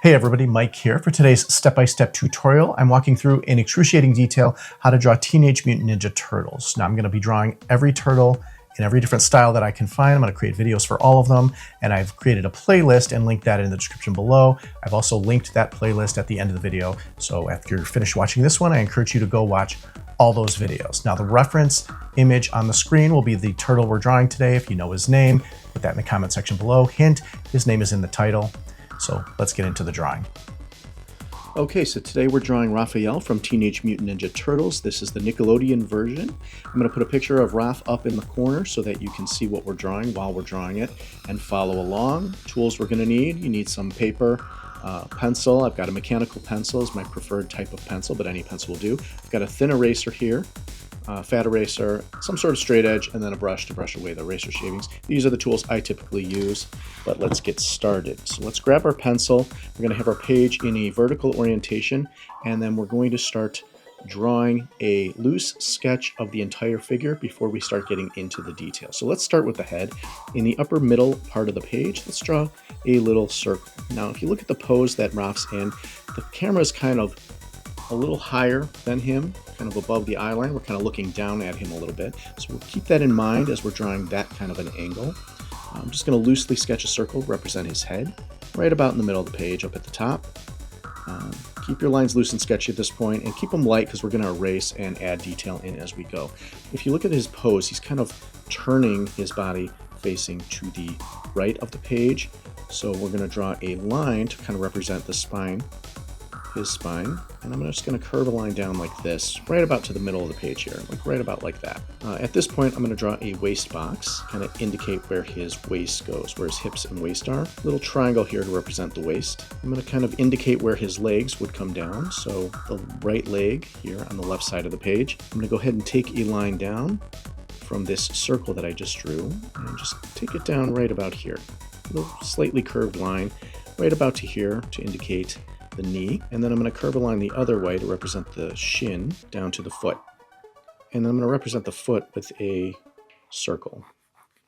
Hey everybody, Mike here. For today's step-by-step tutorial, I'm walking through in excruciating detail how to draw Teenage Mutant Ninja Turtles. Now I'm going to be drawing every turtle in every different style that I can find. I'm going to create videos for all of them, and I've created a playlist and linked that in the description below. I've also linked that playlist at the end of the video, so after you're finished watching this one, I encourage you to go watch all those videos. Now the reference image on the screen will be the turtle we're drawing today. If you know his name, put that in the comment section below. Hint, his name is in the title. So let's get into the drawing. Okay, so today we're drawing Raphael from Teenage Mutant Ninja Turtles. This is the Nickelodeon version. I'm going to put a picture of Raph up in the corner so that you can see what we're drawing while we're drawing it and follow along. Tools we're going to need, you need some paper, pencil. I've got a mechanical pencil is my preferred type of pencil, but any pencil will do. I've got a thin eraser here. Fat eraser, some sort of straight edge, and then a brush to brush away the eraser shavings. These are the tools I typically use, but let's get started. So let's grab our pencil. We're going to have our page in a vertical orientation, and then we're going to start drawing a loose sketch of the entire figure before we start getting into the details. So let's start with the head. In the upper middle part of the page, let's draw a little circle. Now, if you look at the pose that Raph's in, the camera is kind of a little higher than him, kind of above the eye line. We're kind of looking down at him a little bit. So we'll keep that in mind as we're drawing that kind of an angle. I'm just going to loosely sketch a circle to represent his head, right about in the middle of the page, up at the top. Keep your lines loose and sketchy at this point, and keep them light because we're going to erase and add detail in as we go. If you look at his pose, he's kind of turning his body facing to the right of the page. So we're going to draw a line to kind of represent the spine, his spine, and I'm just going to curve a line down like this, right about to the middle of the page here, like right about like that. At this point, I'm going to draw a waist box, kind of indicate where his waist goes, where his hips and waist are. Little triangle here to represent the waist. I'm going to kind of indicate where his legs would come down, so the right leg here on the left side of the page. I'm going to go ahead and take a line down from this circle that I just drew, and just take it down right about here. A little slightly curved line right about to here to indicate the knee, and then I'm going to curve a line the other way to represent the shin down to the foot. And then I'm going to represent the foot with a circle.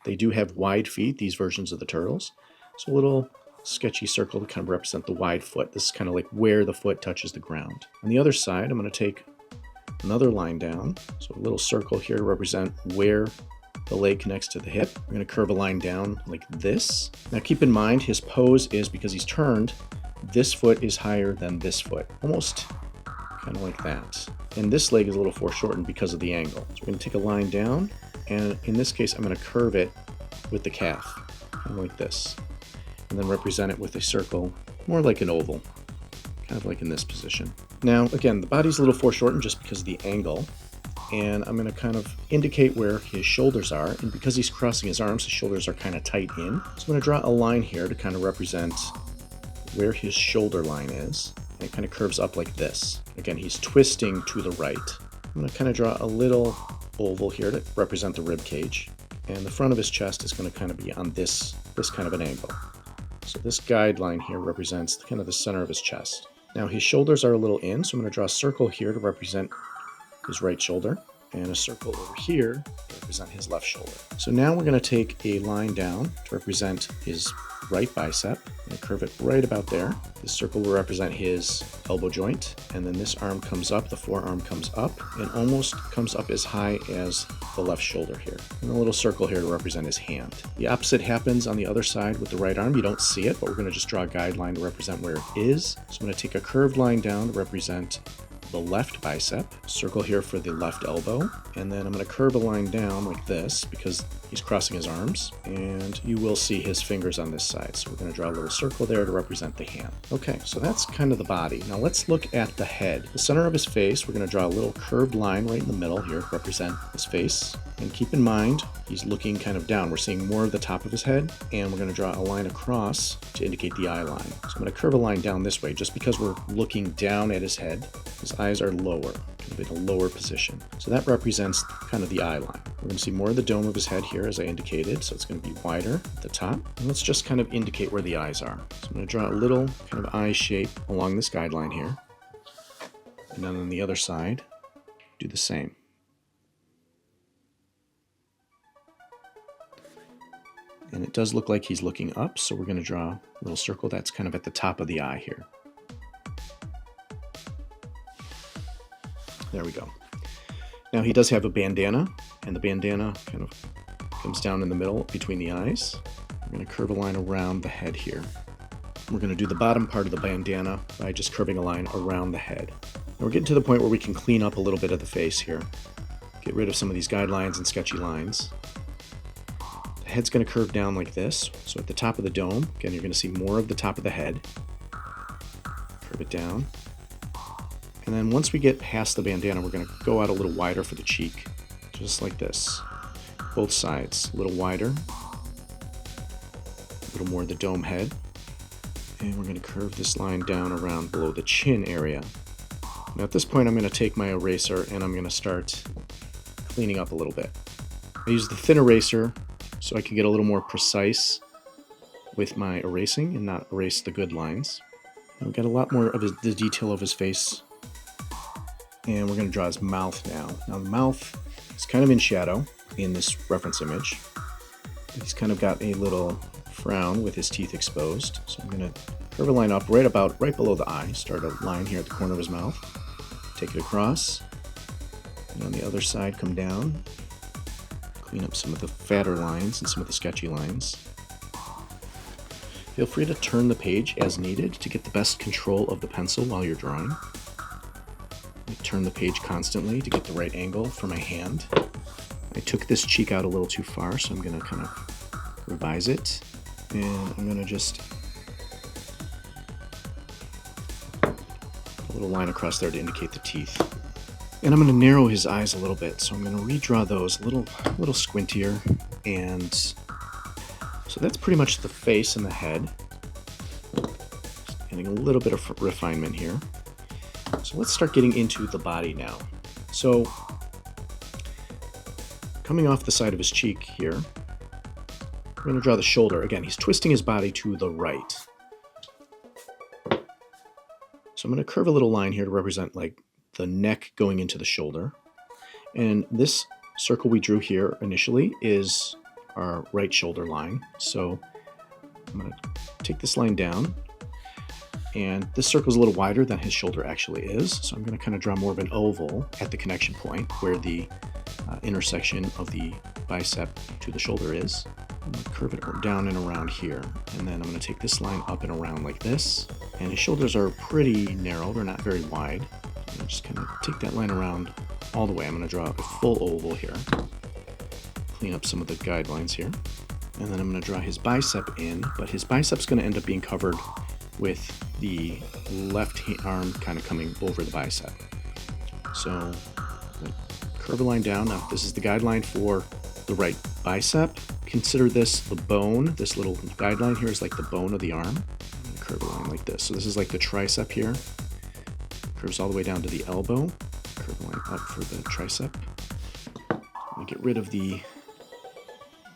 They do have wide feet, these versions of the turtles. So a little sketchy circle to kind of represent the wide foot. This is kind of like where the foot touches the ground. On the other side, I'm going to take another line down. So a little circle here to represent where the leg connects to the hip. I'm going to curve a line down like this. Now keep in mind, his pose is because he's turned, this foot is higher than this foot, almost kind of like that. And this leg is a little foreshortened because of the angle. So we're going to take a line down, and in this case, I'm going to curve it with the calf, kind of like this, and then represent it with a circle, more like an oval, kind of like in this position. Now, again, the body's a little foreshortened just because of the angle, and I'm going to kind of indicate where his shoulders are, and because he's crossing his arms, his shoulders are kind of tight in. So I'm going to draw a line here to kind of represent where his shoulder line is, and it kind of curves up like this. Again, he's twisting to the right. I'm going to kind of draw a little oval here to represent the rib cage, and the front of his chest is going to kind of be on this kind of an angle. So this guideline here represents kind of the center of his chest. Now his shoulders are a little in, so I'm going to draw a circle here to represent his right shoulder, and a circle over here to represent his left shoulder. So now we're going to take a line down to represent his right bicep, and curve it right about there. This circle will represent his elbow joint, and then this arm comes up, the forearm comes up, and almost comes up as high as the left shoulder here. And a little circle here to represent his hand. The opposite happens on the other side with the right arm. You don't see it, but we're going to just draw a guideline to represent where it is. So I'm going to take a curved line down to represent the left bicep, circle here for the left elbow, and then I'm going to curve a line down like this because he's crossing his arms, and you will see his fingers on this side. So we're going to draw a little circle there to represent the hand. Okay, so that's kind of the body. Now let's look at the head. The center of his face, we're going to draw a little curved line right in the middle here to represent his face. And keep in mind, he's looking kind of down. We're seeing more of the top of his head, and we're going to draw a line across to indicate the eye line. So I'm going to curve a line down this way just because we're looking down at his head. His eyes are lower, kind of in a lower position. So that represents kind of the eye line. We're going to see more of the dome of his head here, as I indicated, so it's going to be wider at the top. And let's just kind of indicate where the eyes are. So I'm going to draw a little kind of eye shape along this guideline here. And then on the other side, do the same. And it does look like he's looking up, so we're going to draw a little circle that's kind of at the top of the eye here. There we go. Now he does have a bandana, and the bandana kind of comes down in the middle between the eyes. I'm going to curve a line around the head here. We're going to do the bottom part of the bandana by just curving a line around the head. Now we're getting to the point where we can clean up a little bit of the face here. Get rid of some of these guidelines and sketchy lines. The head's going to curve down like this. So at the top of the dome, again, you're going to see more of the top of the head. Curve it down. And then once we get past the bandana, we're going to go out a little wider for the cheek, just like this. Both sides, a little wider. A little more of the dome head. And we're going to curve this line down around below the chin area. Now at this point I'm going to take my eraser and I'm going to start cleaning up a little bit. I use the thin eraser so I can get a little more precise with my erasing and not erase the good lines. And we've got a lot more of the detail of his face. And we're going to draw his mouth now. Now the mouth is kind of in shadow in this reference image. He's kind of got a little frown with his teeth exposed. So I'm going to curve a line up right below the eye. Start a line here at the corner of his mouth. Take it across. And on the other side, come down. Clean up some of the fatter lines and some of the sketchy lines. Feel free to turn the page as needed to get the best control of the pencil while you're drawing. I turn the page constantly to get the right angle for my hand. I took this cheek out a little too far, so I'm going to kind of revise it. And I'm going to just put a little line across there to indicate the teeth. And I'm going to narrow his eyes a little bit, so I'm going to redraw those a little squintier. And so that's pretty much the face and the head. Just adding a little bit of refinement here. So let's start getting into the body now. So coming off the side of his cheek here, we're going to draw the shoulder. Again, he's twisting his body to the right. So I'm going to curve a little line here to represent like the neck going into the shoulder. And this circle we drew here initially is our right shoulder line. So I'm going to take this line down. And this circle is a little wider than his shoulder actually is. So I'm going to kind of draw more of an oval at the connection point where the intersection of the bicep to the shoulder is. I'm going to curve it down and around here. And then I'm going to take this line up and around like this. And his shoulders are pretty narrow. They're not very wide. I'm just kind of take that line around all the way. I'm going to draw a full oval here. Clean up some of the guidelines here. And then I'm going to draw his bicep in. But his bicep's going to end up being covered with the left arm kind of coming over the bicep. So curve a line down. Now this is the guideline for the right bicep. Consider this the bone. This little guideline here is like the bone of the arm. I'm going to curve a line like this. So this is like the tricep here. Curves all the way down to the elbow. Curve a line up for the tricep. I'm going to get rid of the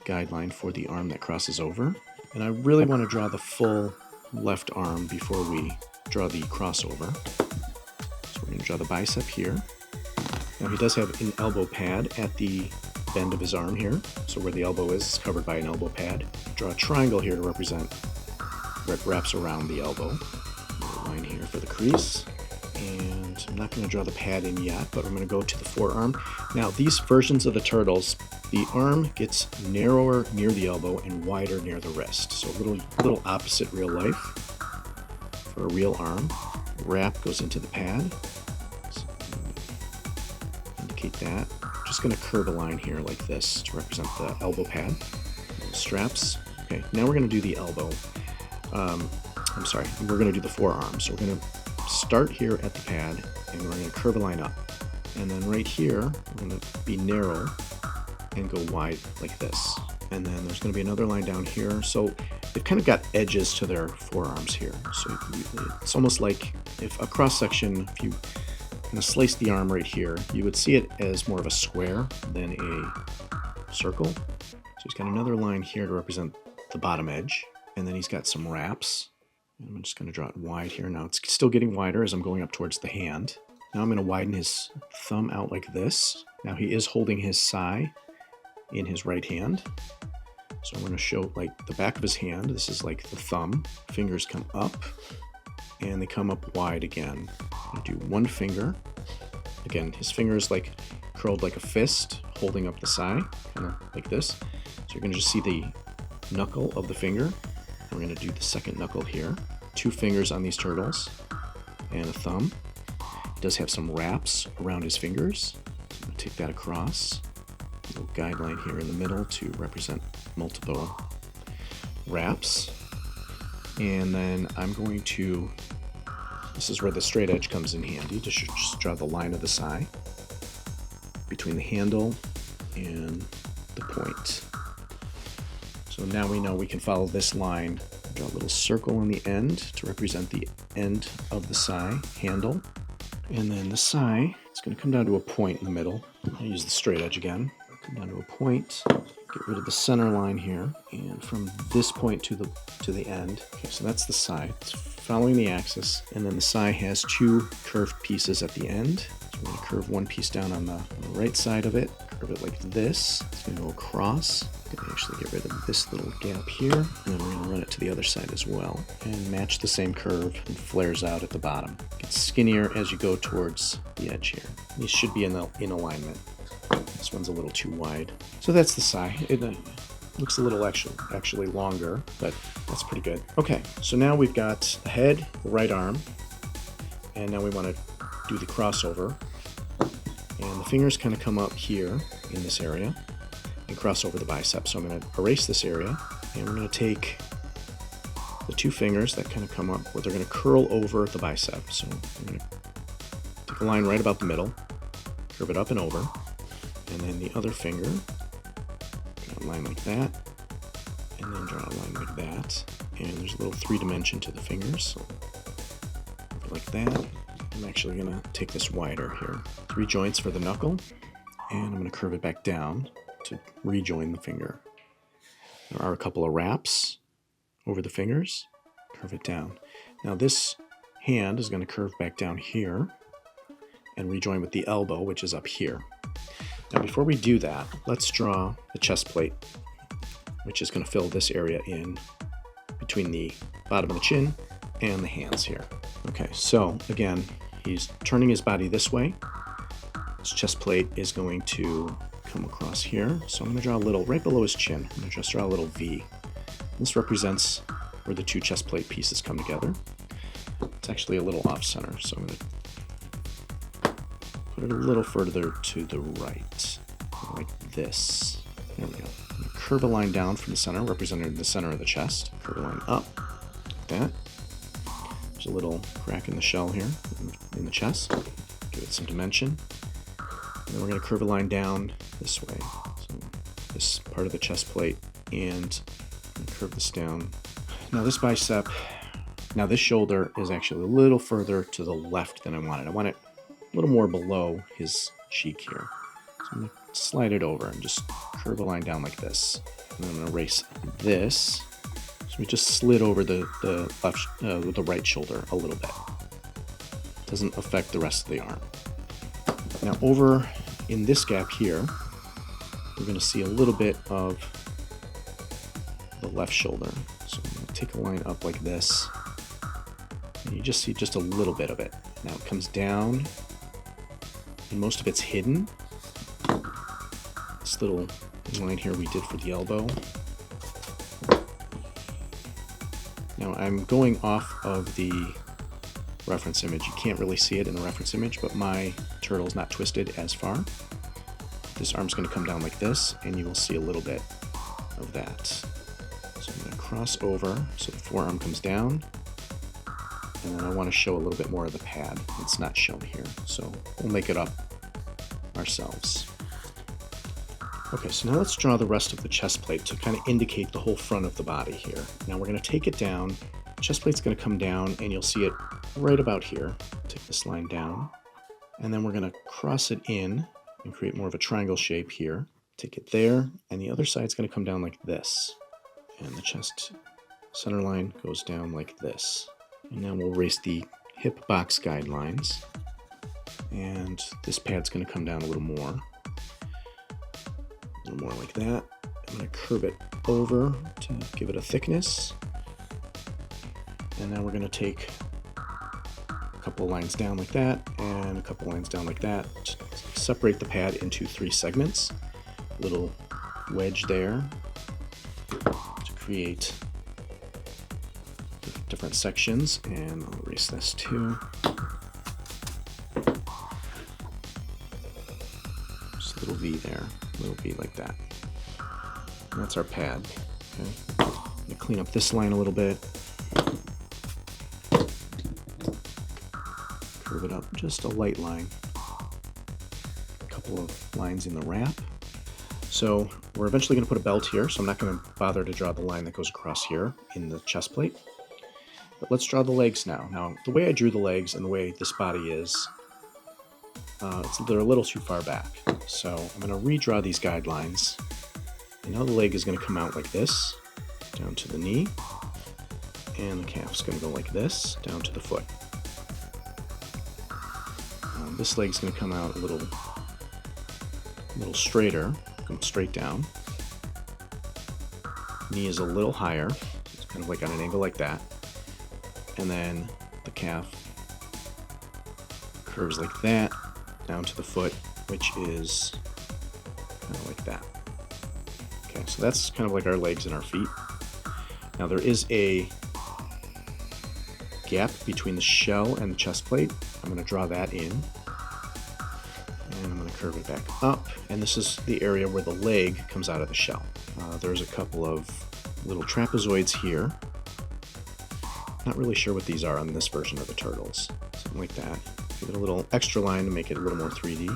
guideline for the arm that crosses over. And I really want to draw the full left arm before we draw the crossover. So we're going to draw the bicep here. Now he does have an elbow pad at the bend of his arm here. So where the elbow is covered by an elbow pad. Draw a triangle here to represent where it wraps around the elbow. A line here for the crease. And I'm not going to draw the pad in yet, but I'm going to go to the forearm. Now these versions of the turtles, the arm gets narrower near the elbow and wider near the wrist. So a little opposite real life for a real arm. Wrap goes into the pad. So indicate that. I'm just going to curve a line here like this to represent the elbow pad. Straps. Okay, now we're going to do the elbow. I'm sorry, we're going to do the forearm. So we're going to start here at the pad and we're going to curve a line up. And then right here, we're going to be narrow and go wide like this. And then there's going to be another line down here. So they've kind of got edges to their forearms here. So it's almost like if a cross section, if you kind of slice the arm right here, you would see it as more of a square than a circle. So he's got another line here to represent the bottom edge. And then he's got some wraps. And I'm just going to draw it wide here. Now it's still getting wider as I'm going up towards the hand. Now I'm going to widen his thumb out like this. Now he is holding his sai in his right hand. So I'm going to show like the back of his hand. This is like the thumb. Fingers come up and they come up wide again. I'm going to do one finger. Again, his finger is like curled like a fist, holding up the sai, kind of like this. So you're going to just see the knuckle of the finger. And we're going to do the second knuckle here. 2 fingers on these turtles and a thumb. He does have some wraps around his fingers. So I'm going to take that across. A little guideline here in the middle to represent multiple wraps. And then I'm going to, this is where the straight edge comes in handy, to just draw the line of the sai between the handle and the point. So now we know we can follow this line. Draw a little circle on the end to represent the end of the sai handle. And then the sai, it's going to come down to a point in the middle. I'll use the straight edge again. Come down to a point, get rid of the center line here, and from this point to the end. Okay, so that's the sai. It's following the axis, and then the sai has 2 curved pieces at the end. So we're going to curve one piece down on the right side of it, curve it like this. It's going to go across. I'm going to actually get rid of this little gap here, and then we're going to run it to the other side as well, and match the same curve and flares out at the bottom. Gets skinnier as you go towards the edge here. These should be in alignment. This one's a little too wide. So that's the sai. It looks a little actually longer, but that's pretty good. Okay, so now we've got the head, the right arm, and now we want to do the crossover. And the fingers kind of come up here in this area and cross over the bicep. So I'm going to erase this area, and we're going to take the 2 fingers that kind of come up, where they're going to curl over the bicep. So I'm going to take a line right about the middle, curve it up and over. And then the other finger, draw a line like that, and then draw a line like that. And there's a little 3-dimension to the fingers, so like that. I'm actually going to take this wider here. 3 joints for the knuckle, and I'm going to curve it back down to rejoin the finger. There are a couple of wraps over the fingers, curve it down. Now this hand is going to curve back down here and rejoin with the elbow, which is up here. Now before we do that, let's draw the chest plate, which is going to fill this area in between the bottom of the chin and the hands here. Okay, so again, he's turning his body this way. His chest plate is going to come across here. So I'm going to draw a little, right below his chin, I'm going to just draw a little V. This represents where the 2 chest plate pieces come together. It's actually a little off center, so I'm going to put it a little further to the right, like this. There we go. Curve a line down from the center, representing the center of the chest. Curve a line up, like that. There's a little crack in the shell here, in the chest. Give it some dimension. And then we're going to curve a line down this way. So this part of the chest plate, and curve this down. Now this bicep, now this shoulder is actually a little further to the left than I want it. I want it a little more below his cheek here. So I'm going to slide it over and just curve a line down like this. And then I'm going to erase this. So we just slid over the right shoulder a little bit. Doesn't affect the rest of the arm. Now over in this gap here, we're going to see a little bit of the left shoulder. So I'm going to take a line up like this. And you just see just a little bit of it. Now it comes down, and most of it's hidden. This little line here we did for the elbow. Now I'm going off of the reference image. You can't really see it in the reference image, but my turtle's not twisted as far. This arm's going to come down like this, and you will see a little bit of that. So I'm going to cross over so the forearm comes down. And then I want to show a little bit more of the pad. It's not shown here, so we'll make it up ourselves. Okay, so now let's draw the rest of the chest plate to kind of indicate the whole front of the body here. Now we're going to take it down. Chest plate's going to come down, and you'll see it right about here. Take this line down, and then we're going to cross it in and create more of a triangle shape here. Take it there, and the other side's going to come down like this. And the chest center line goes down like this. And then we'll erase the hip box guidelines. And this pad's going to come down a little more like that. I'm going to curve it over to give it a thickness. And now we're going to take a couple lines down like that and a couple lines down like that. Separate the pad into 3 segments. Little wedge there to create different sections, and I'll erase this too. Just a little V there, a little V like that. And that's our pad. Okay. I'm gonna clean up this line a little bit. Curve it up just a light line. A couple of lines in the wrap. So we're eventually going to put a belt here, so I'm not going to bother to draw the line that goes across here in the chest plate. But let's draw the legs now. Now, the way I drew the legs and the way this body is, they're a little too far back. So I'm going to redraw these guidelines. And now the leg is going to come out like this, down to the knee. And the calf's going to go like this, down to the foot. This leg's going to come out a little straighter. Come straight down. Knee is a little higher. It's kind of like on an angle like that. And then the calf curves like that down to the foot, which is kind of like that. Okay, so that's kind of like our legs and our feet. Now there is a gap between the shell and the chest plate. I'm going to draw that in. And I'm going to curve it back up, and this is the area where the leg comes out of the shell. There's a couple of little trapezoids here. Not really sure what these are on this version of the Turtles. Something like that. Give it a little extra line to make it a little more 3D.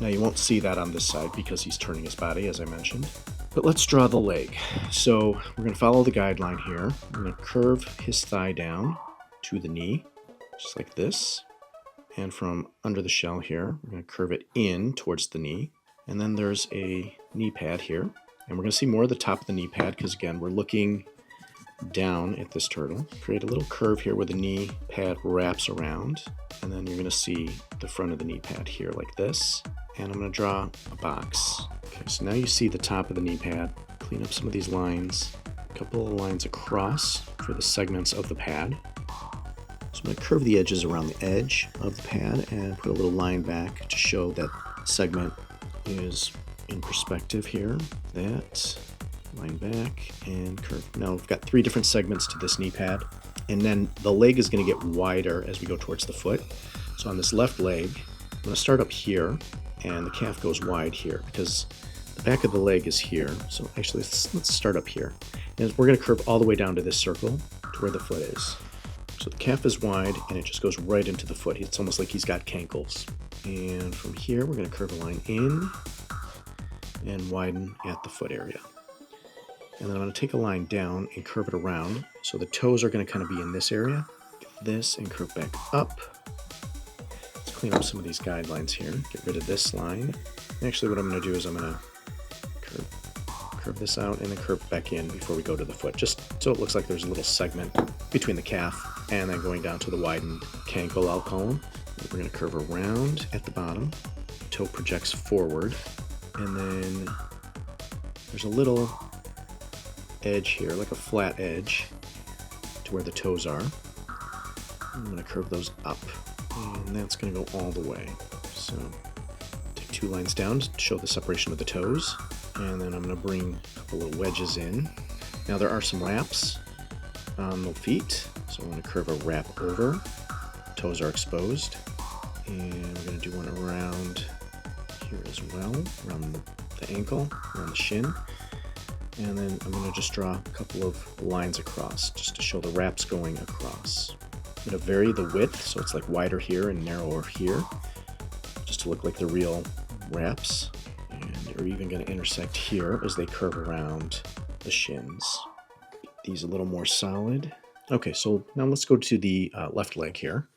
Now you won't see that on this side because he's turning his body, as I mentioned. But let's draw the leg. So we're going to follow the guideline here. I'm going to curve his thigh down to the knee, just like this. And from under the shell here, we're going to curve it in towards the knee. And then there's a knee pad here. And we're going to see more of the top of the knee pad because, again, we're looking down at this turtle. Create a little curve here where the knee pad wraps around. And then you're going to see the front of the knee pad here like this. And I'm going to draw a box. Okay, so now you see the top of the knee pad. Clean up some of these lines. A couple of lines across for the segments of the pad. So I'm going to curve the edges around the edge of the pad and put a little line back to show that segment is in perspective here. That, line back, and curve. Now we've got 3 different segments to this knee pad, and then the leg is going to get wider as we go towards the foot. So on this left leg, I'm going to start up here, and the calf goes wide here because the back of the leg is here. So actually, let's start up here. And we're going to curve all the way down to this circle to where the foot is. So the calf is wide, and it just goes right into the foot. It's almost like he's got cankles. And from here, we're going to curve a line in and widen at the foot area. And then I'm going to take a line down and curve it around. So the toes are going to kind of be in this area. Get this and curve back up. Let's clean up some of these guidelines here. Get rid of this line. And actually what I'm going to do is I'm going to curve this out and then curve back in before we go to the foot, just so it looks like there's a little segment between the calf and then going down to the widened cankle, I'll call them. We're going to curve around at the bottom. The toe projects forward, and then there's a little edge here, like a flat edge to where the toes are. I'm going to curve those up, and that's going to go all the way. So take 2 lines down to show the separation of the toes. And then I'm going to bring a couple little wedges in. Now there are some wraps on the feet, so I'm going to curve a wrap over. Toes are exposed. And we're going to do one around here as well, around the ankle, around the shin. And then I'm going to just draw a couple of lines across, just to show the wraps going across. I'm going to vary the width, so it's like wider here and narrower here, just to look like the real wraps. And they're even going to intersect here as they curve around the shins. Get these a little more solid. Okay, so now let's go to the left leg here.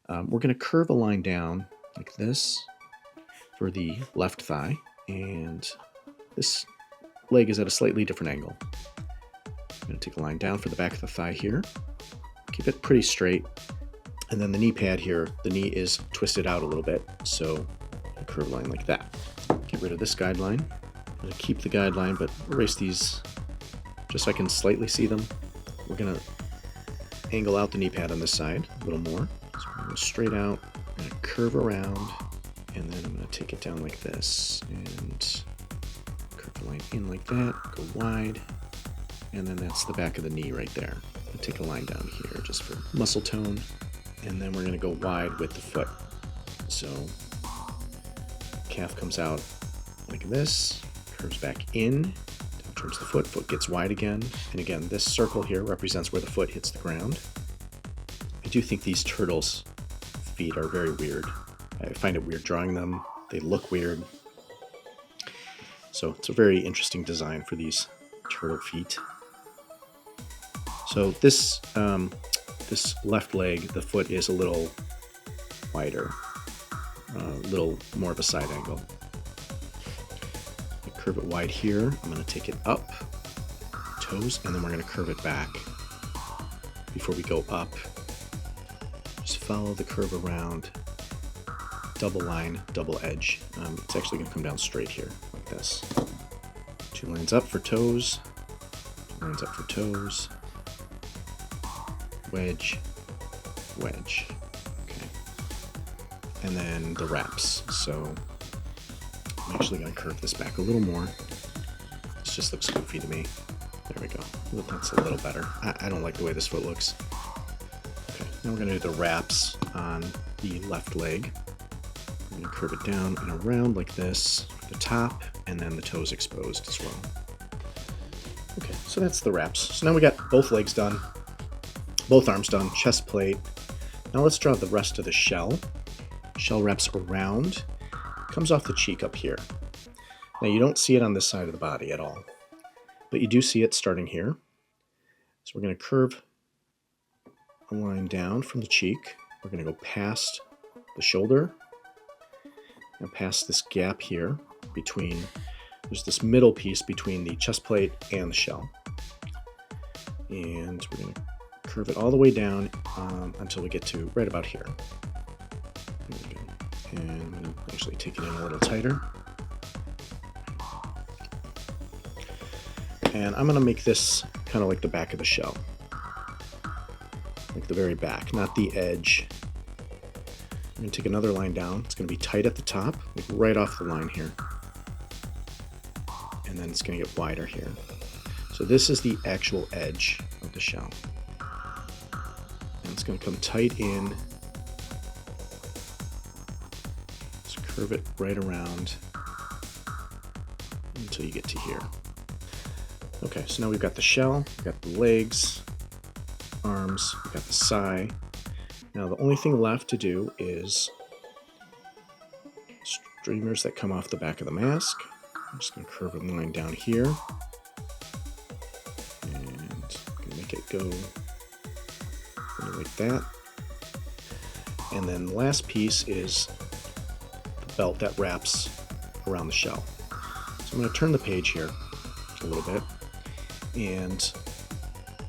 We're going to curve a line down like this for the left thigh, and this leg is at a slightly different angle. I'm going to take a line down for the back of the thigh here. Keep it pretty straight. And then the knee pad here, the knee is twisted out a little bit, so a curve line like that. Get rid of this guideline. I'm going to keep the guideline, but erase these just so I can slightly see them. We're going to angle out the knee pad on this side a little more. So I'm going to go straight out, I'm going to curve around, and then I'm going to take it down like this, and curve the line in like that, go wide, and then that's the back of the knee right there. I'll take a line down here just for muscle tone, and then we're going to go wide with the foot. So calf comes out like this, curves back in, down towards the foot, foot gets wide again, and again this circle here represents where the foot hits the ground. I do think these turtles' feet are very weird. I find it weird drawing them, they look weird. So it's a very interesting design for these turtle feet. So this this left leg, the foot is a little wider, a little more of a side angle. I curve it wide here. I'm going to take it up, toes, and then we're going to curve it back. Before we go up, just follow the curve around, double line, double edge. It's actually going to come down straight here, like this. 2 lines up for toes, 2 lines up for toes, wedge, wedge. Okay. And then the wraps. So I'm actually going to curve this back a little more. This just looks goofy to me. There we go. Well, that's a little better. I don't like the way this foot looks. Okay, now we're going to do the wraps on the left leg. I'm going to curve it down and around like this, the top, and then the toes exposed as well. Okay, so that's the wraps. So now we got both legs done, both arms done, chest plate. Now let's draw the rest of the shell. Shell wraps around, comes off the cheek up here. Now you don't see it on this side of the body at all, but you do see it starting here. So we're going to curve a line down from the cheek. We're going to go past the shoulder, and past this gap here between, there's this middle piece between the chest plate and the shell. And we're going to curve it all the way down until we get to right about here. There we go. And I'm going to actually take it in a little tighter. And I'm going to make this kind of like the back of the shell. Like the very back, not the edge. I'm going to take another line down. It's going to be tight at the top, like right off the line here. And then it's going to get wider here. So this is the actual edge of the shell. And it's going to come tight in. Just curve it right around until you get to here. Okay, so now we've got the shell, we've got the legs, arms, we've got the sai. Now the only thing left to do is streamers that come off the back of the mask. I'm just going to curve a line down here. And I'm going to make it go like that. And then the last piece is the belt that wraps around the shell. So I'm going to turn the page here a little bit. And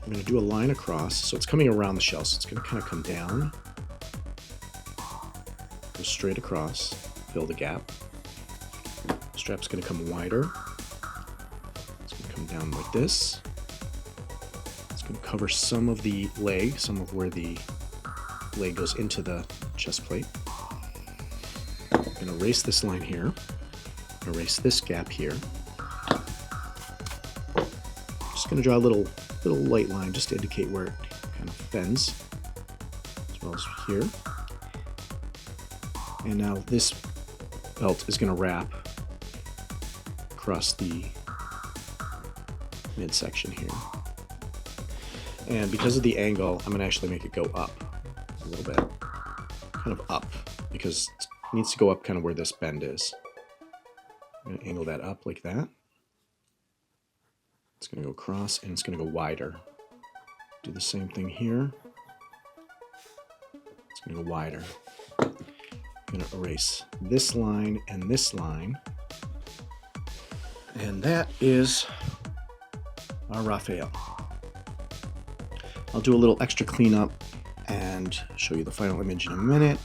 I'm going to do a line across, so it's coming around the shell, so it's going to kind of come down, go straight across, fill the gap. The strap's going to come wider. It's going to come down like this. It's going to cover some of the leg, some of where the leg goes into the chest plate. I'm going to erase this line here, erase this gap here. Just going to draw a little light line just to indicate where it kind of bends, as well as here. And now this belt is going to wrap across the midsection here. And because of the angle, I'm going to actually make it go up a little bit, kind of up, because it needs to go up kind of where this bend is. I'm going to angle that up like that. It's going to go across and it's going to go wider. Do the same thing here. It's going to go wider. I'm going to erase this line and this line. And that is our Raphael. I'll do a little extra cleanup and show you the final image in a minute.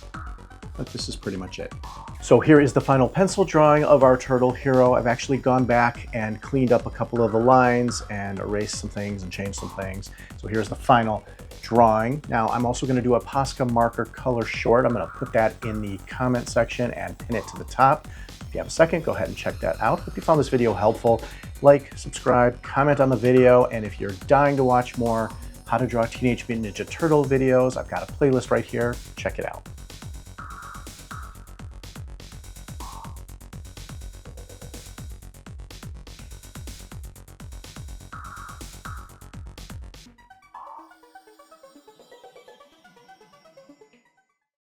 but this is pretty much it. So here is the final pencil drawing of our turtle hero. I've actually gone back and cleaned up a couple of the lines and erased some things and changed some things. So here's the final drawing. Now I'm also going to do a Posca marker color short. I'm going to put that in the comment section and pin it to the top. If you have a second, go ahead and check that out. Hope you found this video helpful. Like, subscribe, comment on the video, and if you're dying to watch more how to draw Teenage Mutant Ninja Turtle videos, I've got a playlist right here. Check it out.